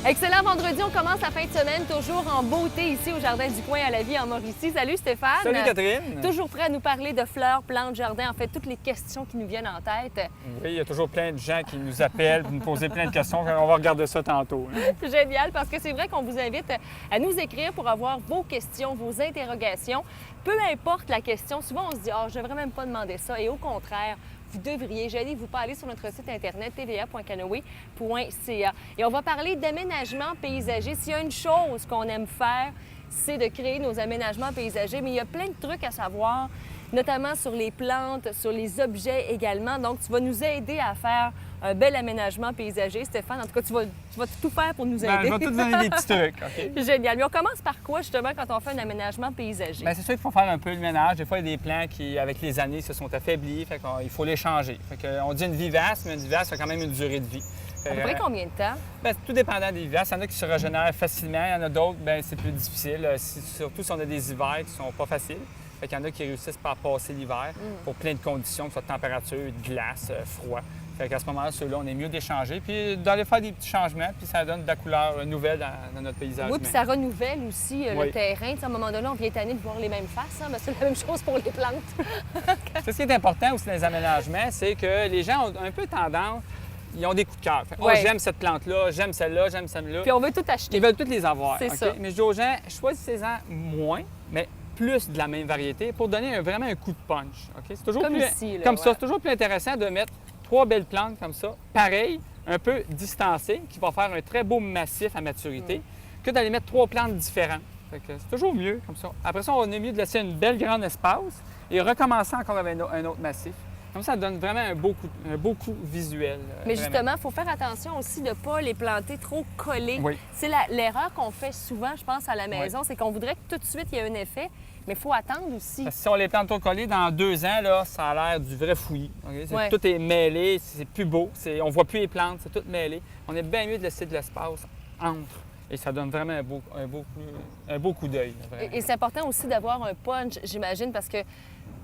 Excellent vendredi, on commence la fin de semaine, toujours en beauté ici au Jardin du Coin à la Vie en Mauricie. Salut Stéphane! Salut Catherine! Toujours prêt à nous parler de fleurs, plantes, jardins, en fait, toutes les questions qui nous viennent en tête. Oui, il y a toujours plein de gens qui nous appellent pour nous poser plein de questions. On va regarder ça tantôt. Génial, parce que c'est vrai qu'on vous invite à nous écrire pour avoir vos questions, vos interrogations. Peu importe la question, souvent on se dit « Ah, je ne devrais même pas demander ça » et au contraire, vous devriez, gênez-vous pas, aller sur notre site internet tva.canoë.ca. Et on va parler d'aménagement paysager. S'il y a une chose qu'on aime faire, c'est de créer nos aménagements paysagers, mais il y a plein de trucs à savoir, notamment sur les plantes, sur les objets également. Donc, tu vas nous aider à faire un bel aménagement paysager, Stéphane. En tout cas, tu vas tout faire pour nous aider. Je vais te donner des petits trucs. OK? Génial. Mais on commence par quoi, justement, quand on fait un aménagement paysager? Bien, c'est sûr qu'il faut faire un peu le ménage. Des fois, il y a des plants qui, avec les années, se sont affaiblis. Fait qu'il faut les changer. Fait qu'on dit une vivace, mais une vivace a quand même une durée de vie. À peu près combien de temps? Bien, tout dépendant des vivaces. Il y en a qui se régénèrent facilement. Il y en a d'autres, bien, c'est plus difficile. Surtout si on a des hivers qui ne sont pas faciles. Fait qu'il y en a qui réussissent par passer l'hiver pour plein de conditions, que ce soit de température, de glace, froid. Fait qu'à ce moment-là, ceux-là, on est mieux d'échanger, puis d'aller faire des petits changements, puis ça donne de la couleur nouvelle dans notre paysage. Oui, puis ça renouvelle aussi le terrain. T'sais, à un moment donné, on vient tanner de voir les mêmes faces, hein? Mais c'est la même chose pour les plantes. Ce qui est important aussi dans les aménagements, c'est que les gens ont un peu tendance, ils ont des coups de cœur. Fait, j'aime cette plante-là, j'aime celle-là, j'aime celle-là. Puis on veut tout acheter. Ils veulent toutes les avoir. C'est ça. Mais je dis aux gens, choisissez-en moins, mais plus de la même variété pour donner vraiment un coup de punch. Okay? C'est toujours comme plus, ici, là, comme ça, c'est toujours plus intéressant de mettre 3 belles plantes comme ça, pareilles, un peu distancées, qui vont faire un très beau massif à maturité, que d'aller mettre 3 plantes différentes. Fait que c'est toujours mieux comme ça. Après ça, on est mieux de laisser une belle grande espace et recommencer encore avec un autre massif. Comme ça donne vraiment un beau coup visuel. Mais justement, il faut faire attention aussi de ne pas les planter trop collés. Oui. C'est l'erreur qu'on fait souvent, je pense, à la maison, c'est qu'on voudrait que tout de suite, il y ait un effet, mais il faut attendre aussi. Parce que si on les plante trop collés, dans 2 ans, là, ça a l'air du vrai fouillis. Okay? Tout est mêlé, c'est plus beau, on ne voit plus les plantes, c'est tout mêlé. On est bien mieux de laisser de l'espace entre. Et ça donne vraiment un beau coup d'œil. Et c'est important aussi d'avoir un punch, j'imagine, parce que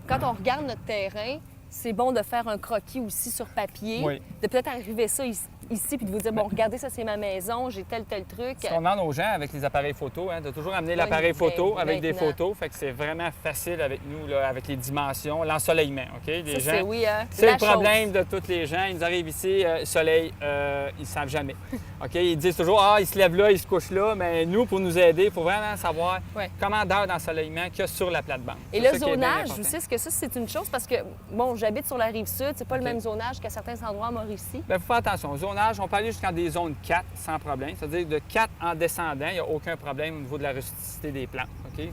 quand on regarde notre terrain, c'est bon de faire un croquis aussi sur papier, de peut-être arriver ça ici puis de vous dire, bon, regardez, ça, c'est ma maison, j'ai tel truc. Ce qu'on demande aux gens avec les appareils photo, de toujours amener l'appareil photo avec des photos. Fait que c'est vraiment facile avec nous, là, avec les dimensions, l'ensoleillement. OK? Les gens, c'est le problème de tous les gens. Ils nous arrivent ici, soleil, ils ne savent jamais. OK? Ils disent toujours, ils se lèvent là, ils se couchent là. Mais nous, pour nous aider, il faut vraiment savoir comment d'heures d'ensoleillement qu'il y a sur la plate-bande. Et le zonage aussi, est-ce que ça, c'est une chose? Parce que, bon, j'habite sur la Rive-Sud, c'est pas le même zonage qu'à certains endroits en Mauricie. Bien, il faut faire attention. Au zonage, on peut aller jusqu'à des zones 4 sans problème. C'est-à-dire de 4 en descendant, il n'y a aucun problème au niveau de la rusticité des plantes. Okay?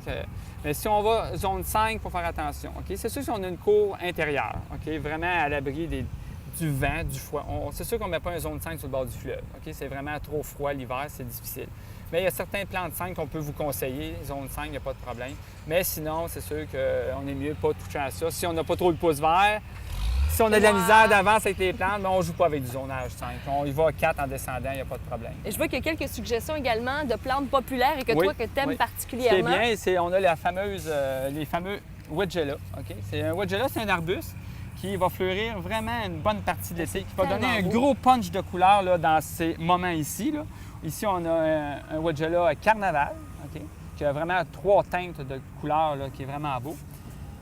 Mais si on va zone 5, il faut faire attention. Okay? C'est sûr si on a une cour intérieure, vraiment à l'abri du vent, du froid. C'est sûr qu'on ne met pas une zone 5 sur le bord du fleuve. Okay? C'est vraiment trop froid l'hiver, c'est difficile. Mais il y a certains plants de 5 qu'on peut vous conseiller. Zone 5, il n'y a pas de problème. Mais sinon, c'est sûr qu'on est mieux de ne pas toucher à ça. Si on n'a pas trop le pouce vert, si on a de la misère d'avance avec les plantes, on ne joue pas avec du zonage 5. On y va à 4 en descendant, il n'y a pas de problème. Et je vois qu'il y a quelques suggestions également de plantes populaires et que toi, que tu aimes particulièrement. C'est bien, on a les fameux Weigela. Okay? C'est un Weigela, c'est un arbuste qui va fleurir vraiment une bonne partie de l'été, qui va donner un gros punch de couleur là, dans ces moments ici. Là. Ici, on a un Weigela Carnaval, qui a vraiment 3 teintes de couleurs là, qui est vraiment beau.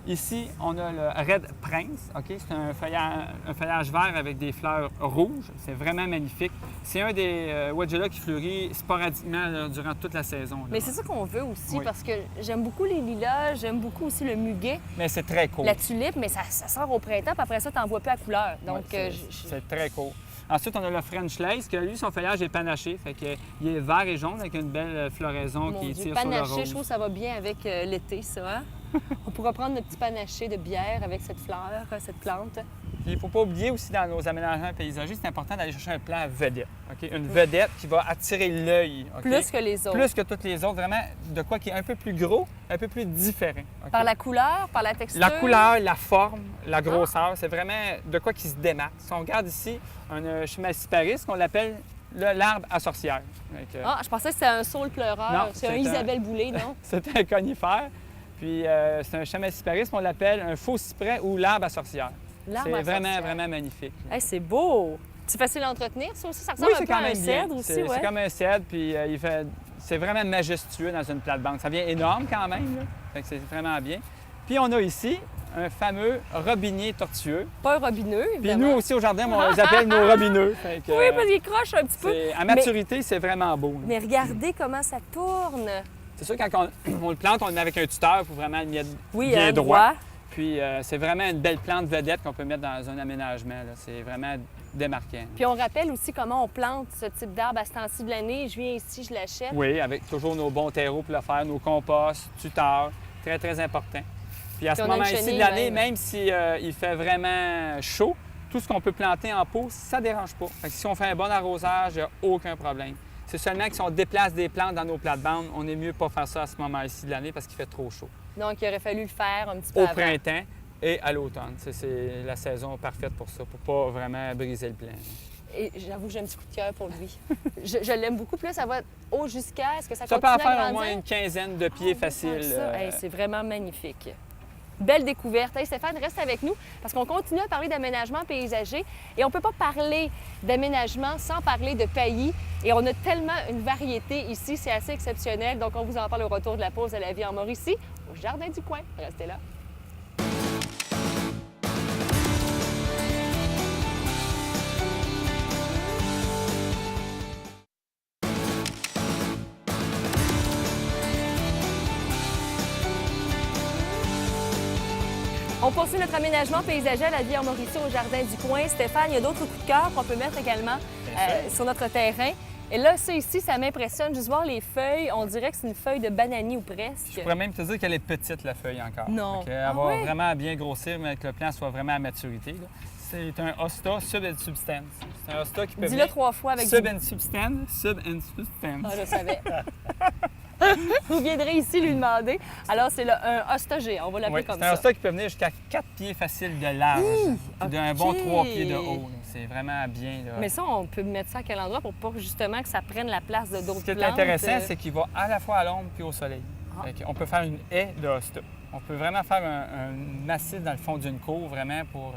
Ici, on a le Red Prince. C'est un feuillage vert avec des fleurs rouges. C'est vraiment magnifique. C'est un des Weigela qui fleurit sporadiquement là, durant toute la saison. Là. Mais c'est ça qu'on veut aussi, parce que j'aime beaucoup les lilas, j'aime beaucoup aussi le muguet. Mais c'est très court. La tulipe, mais ça sort au printemps, puis après ça, tu n'en vois plus à couleur. Donc, c'est très court. Ensuite, on a le French Lace, que lui, son feuillage est panaché. Fait qu'il est vert et jaune avec une belle floraison qui tire sur le rose. Panaché, je trouve que ça va bien avec l'été, ça. Hein? On pourra prendre notre petit panaché de bière avec cette fleur, cette plante. Puis, il ne faut pas oublier aussi dans nos aménagements paysagers, c'est important d'aller chercher un plan vedette. Une vedette qui va attirer l'œil. Plus que les autres. Plus que toutes les autres. Vraiment de quoi qui est un peu plus gros, un peu plus différent. Par la couleur, par la texture? La couleur, la forme, la grosseur, c'est vraiment de quoi qui se démarque. Si on regarde ici, un Chamaecyparis, qu'on l'appelle l'arbre à sorcière. Je pensais que c'était un saule pleureur. C'est un Isabelle Boulay, non? C'est un conifère. Puis c'est un Chamaecyparis, on l'appelle un faux cyprès ou l'arbre à sorcière. C'est vraiment magnifique. Hey, c'est beau! C'est facile à entretenir, ça aussi? Ça Oui, ressemble un c'est peu quand à un même bien. cèdre aussi, C'est ouais. comme un cèdre, puis c'est vraiment majestueux dans une plate-bande. Ça vient énorme quand même, là. Fait que c'est vraiment bien. Puis on a ici un fameux robinier tortueux. Pas un robineux, Puis évidemment. nous aussi au jardin, on les appelle nos robineux. Fait que, Oui, parce qu'il croche un petit peu. à maturité, c'est vraiment beau. Mais regardez comment ça tourne. C'est sûr, quand on le plante, on le met avec un tuteur pour vraiment le mettre Oui, bien un droit. Puis c'est vraiment une belle plante vedette qu'on peut mettre dans un aménagement, là. C'est vraiment démarquant. Puis on rappelle aussi comment on plante ce type d'arbre à ce temps-ci de l'année. Je viens ici, je l'achète. Oui, avec toujours nos bons terreaux pour le faire, nos composts, tuteurs, très, très important. Puis à Puis ce on a une moment-ci de chenille l'année, même. même si il fait vraiment chaud, tout ce qu'on peut planter en pot, ça ne dérange pas. Fait que si on fait un bon arrosage, il n'y a aucun problème. C'est seulement que si on déplace des plantes dans nos plates-bandes, on est mieux de pas faire ça à ce moment-ci de l'année parce qu'il fait trop chaud. Donc, il aurait fallu le faire un petit peu Au avant. printemps et à l'automne. C'est la saison parfaite pour ça, pour pas vraiment briser le plan. Et j'avoue que j'ai un petit coup de cœur pour lui. je l'aime beaucoup. Puis là, ça va haut jusqu'à... Est-ce que ça Ça peut continue en à faire au grandir? moins une quinzaine de pieds faciles. Ça, hey, c'est vraiment magnifique. Belle découverte. Hey, Stéphane, reste avec nous parce qu'on continue à parler d'aménagement paysager et on ne peut pas parler d'aménagement sans parler de paillis. Et on a tellement une variété ici, c'est assez exceptionnel. Donc, on vous en parle au retour de la pause de la vie en Mauricie, au Jardin du Coin. Restez là. On poursuit notre aménagement paysager à la vie en Mauricie au Jardin du Coin. Stéphane, il y a d'autres coups de cœur qu'on peut mettre également sur notre terrain. Et là, ça ici, ça m'impressionne. Juste voir les feuilles, on dirait que c'est une feuille de bananier ou presque. Je pourrais même te dire qu'elle est petite, la feuille, encore. Non. Elle Ah va oui? vraiment bien grossir, mais que le plant soit vraiment à maturité, là. C'est un hosta sub and substance. C'est un hosta qui peut Dis-le venir 3 fois avec sub and substance, sub and substance. Ah, je savais. Vous viendrez ici lui demander. Alors, c'est un hosta géant, on va l'appeler Oui, comme c'est un ça. hosta qui peut venir jusqu'à 4 pieds faciles de large, puis d'un bon OK. 3 pieds de haut, là. C'est vraiment bien, là. Mais ça, on peut mettre ça à quel endroit pour pas justement que ça prenne la place de d'autres Ce qui est plantes? intéressant, c'est qu'il va à la fois à l'ombre puis au soleil. Ah. On peut faire une haie de hosta. On peut vraiment faire un massif dans le fond d'une cour, vraiment pour...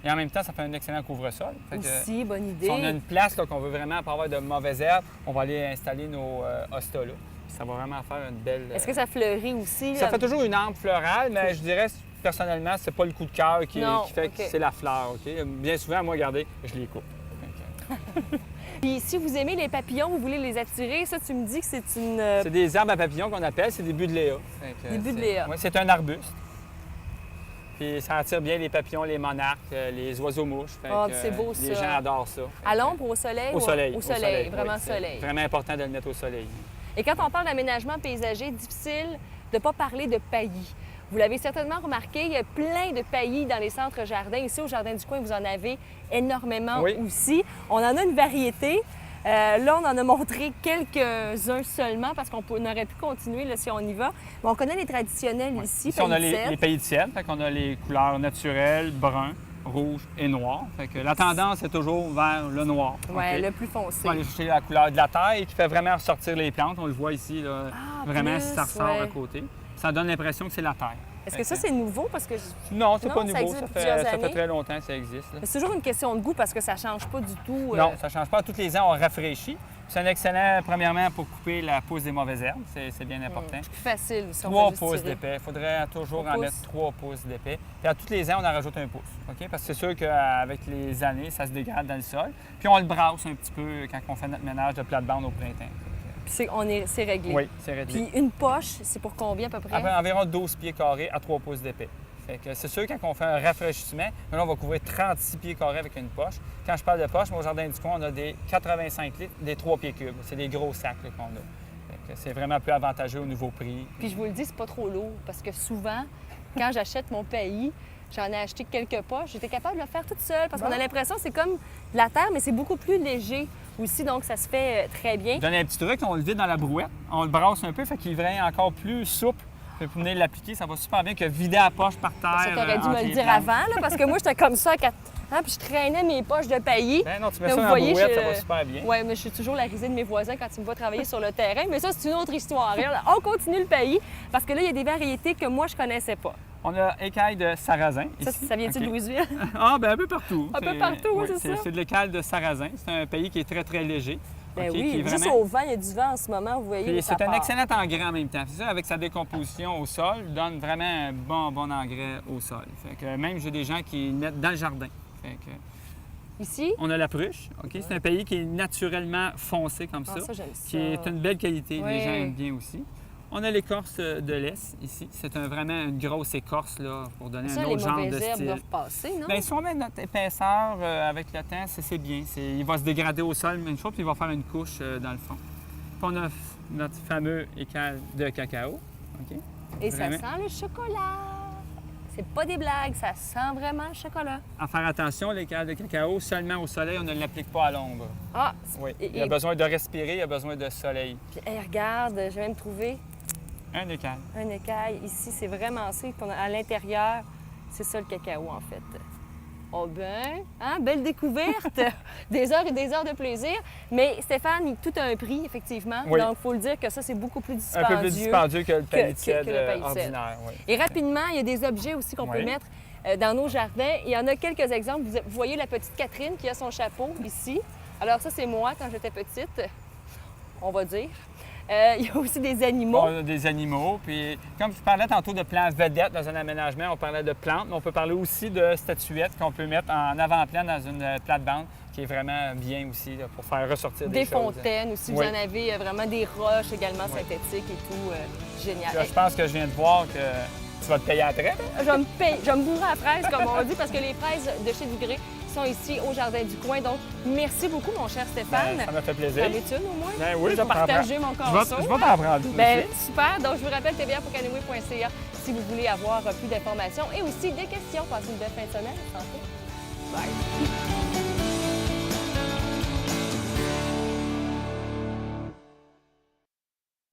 Et en même temps, ça fait un excellent couvre-sol. Fait que, Aussi, bonne idée. si on a une place là, qu'on veut vraiment pas avoir de mauvaises herbes, on va aller installer nos hostas là. Puis ça va vraiment faire une belle... Est-ce que ça fleurit aussi? Ça là? fait toujours une arbre florale, mais je dirais, personnellement, c'est pas le coup de cœur qui Non, fait OK. que c'est la fleur, OK? Bien souvent, moi, regardez, je les coupe. Puis si vous aimez les papillons, vous voulez les attirer, ça, tu me dis que c'est une... C'est des arbres à papillons qu'on appelle, c'est des buddléas. Des buddléas. Oui, c'est un arbuste. Puis ça attire bien les papillons, les monarques, les oiseaux-mouches. Fait Ah, que, c'est beau, Les ça. gens adorent ça. À l'ombre ou au soleil? Au soleil. Au soleil, vraiment oui, c'est soleil. Vraiment important de le mettre au soleil. Et quand on parle d'aménagement paysager, difficile de ne pas parler de paillis. Vous l'avez certainement remarqué, il y a plein de paillis dans les centres jardins. Ici, au Jardin du Coin, vous en avez énormément Oui. aussi. On en a une variété. Là, on en a montré quelques-uns seulement parce qu'on aurait pu continuer là, si on y va. Mais on connaît les traditionnels ici. Ici, on a paillis de cèdre. les pays de cèdre, fait qu'on a les couleurs naturelles, brun, rouge et noir. Fait que la tendance est toujours vers le noir. Oui, OK? le plus foncé. On va aller chercher la couleur de la terre et qui fait vraiment ressortir les plantes. On le voit ici, là, Ah, vraiment, plus, si ça ressort ouais. à côté. Ça donne l'impression que c'est la terre. Est-ce que ça, c'est nouveau? Parce que Non, c'est Non, pas ça nouveau. existe Ça depuis plusieurs fait années. très longtemps que ça existe, là. c'est toujours une question de goût parce que ça ne change pas du tout. Non, ça ne change pas. Tous les ans, on rafraîchit. C'est un excellent, premièrement, pour couper la pousse des mauvaises herbes. C'est bien important. C'est plus facile. Si on 3 fait juste pouces tirer. d'épais. Il faudrait toujours 3 en pouces. mettre 3 pouces d'épais. Puis à tous les ans, on en rajoute un pouce. OK? Parce que c'est sûr qu'avec les années, ça se dégrade dans le sol. Puis on le brasse un petit peu quand on fait notre ménage de plate-bande au printemps. Puis c'est réglé. Oui, c'est réglé. Puis une poche, c'est pour combien à peu près? Environ 12 pieds carrés à 3 pouces d'épais. Fait que c'est sûr, quand on fait un rafraîchissement, là, on va couvrir 36 pieds carrés avec une poche. Quand je parle de poche, moi, au Jardin du Coin, on a des 85 litres, des 3 pieds cubes. C'est des gros sacs là, qu'on a. Fait que c'est vraiment plus avantageux au niveau prix. Puis je vous le dis, c'est pas trop lourd parce que souvent, quand j'achète mon paillis, j'en ai acheté quelques poches, j'étais capable de le faire toute seule parce qu'on a l'impression que c'est comme de la terre, mais c'est beaucoup plus léger aussi, donc ça se fait très bien. Je donne un petit truc, on le vide dans la brouette, on le brasse un peu, fait qu'il devient encore plus souple. Puis pour venir l'appliquer, ça va super bien que vider la poche par terre. Ça, t'aurais dû entre me le les dire plantes. avant, là, parce que moi, j'étais comme ça, puis je traînais mes poches de paillis. Ben non, tu mets Comme ça vous dans la voyez, brouette, je- ça va super bien. Oui, mais je suis toujours la risée de mes voisins quand ils me voient travailler sur le terrain. Mais ça, c'est une autre histoire. Regarde, on continue le paillis parce que là, il y a des variétés que moi, je connaissais pas. On a écailles de sarrasin Ça, ici. ça vient-tu de OK. Louisville? Ah, bien un peu partout. Un peu partout, oui, c'est ça. C'est de l'écaille de sarrasin. C'est un pays qui est très, très léger. Ben OK, oui, qui est juste vraiment... au vent, il y a du vent en ce moment, vous voyez. Puis ça c'est un part. excellent engrais en même temps. C'est ça, avec sa décomposition au sol, donne vraiment un bon engrais au sol. Fait que même j'ai des gens qui le mettent dans le jardin. Fait que Ici? on a la pruche. OK? C'est un pays qui est naturellement foncé comme Ah, ça, ça, j'aime ça. qui est une belle qualité. Oui. Les gens aiment bien aussi. On a l'écorce de l'Est ici. C'est vraiment une grosse écorce là, pour donner Ça, un les autre genre de mauvaises herbes style. doivent passer, non? Bien, si on met notre épaisseur avec le temps, c'est bien. Il va se dégrader au sol une fois, puis il va faire une couche dans le fond. Puis on a notre fameux écaille de cacao. OK? Et ça Vraiment. sent le chocolat. C'est pas des blagues, ça sent vraiment le chocolat. À faire attention, l'écaille de cacao, seulement au soleil, on ne l'applique pas à l'ombre. Ah! Oui. Et- Il a besoin de respirer, il a besoin de soleil. Puis, hey, regarde, j'ai même trouvé Un écaille. un écaille. Ici, c'est vraiment ça. Puis à l'intérieur, c'est ça le cacao, en fait. Oh ben, hein, belle découverte! Des heures et des heures de plaisir. Mais Stéphane, tout a un prix, effectivement. Oui. Donc, il faut le dire que ça, c'est beaucoup plus Un dispendieux. peu plus dispendieux que le paillicède que le paillicède. ordinaire. Oui. Et rapidement, il y a des objets aussi qu'on peut Oui. mettre dans nos jardins. Il y en a quelques exemples. Vous voyez la petite Catherine qui a son chapeau ici. Alors ça, c'est moi quand j'étais petite, on va dire. Il y a aussi des animaux. On a des animaux. Puis, comme je parlais tantôt de plans vedettes dans un aménagement, on parlait de plantes, mais on peut parler aussi de statuettes qu'on peut mettre en avant-plan dans une plate-bande, qui est vraiment bien aussi là, pour faire ressortir des Des choses. fontaines aussi. Oui. Vous en avez vraiment des roches également synthétiques et tout. Génial. Là, je pense que je viens de voir que tu vas te payer après. Je vais me bourrer à fraises, comme on dit, parce que les fraises de chez Dugré sont ici au Jardin du Coin. Donc, merci beaucoup, mon cher Stéphane. Ça m'a fait plaisir. T'en es-tu une au moins? Ben oui, Je vais t'en partager prends. mon Je vais corso. t'en prendre une Ben, aussi. super. Donc, je vous rappelle tva.caneway.ca si vous voulez avoir plus d'informations et aussi des questions. Passez une belle fin de semaine. Santé. Bye.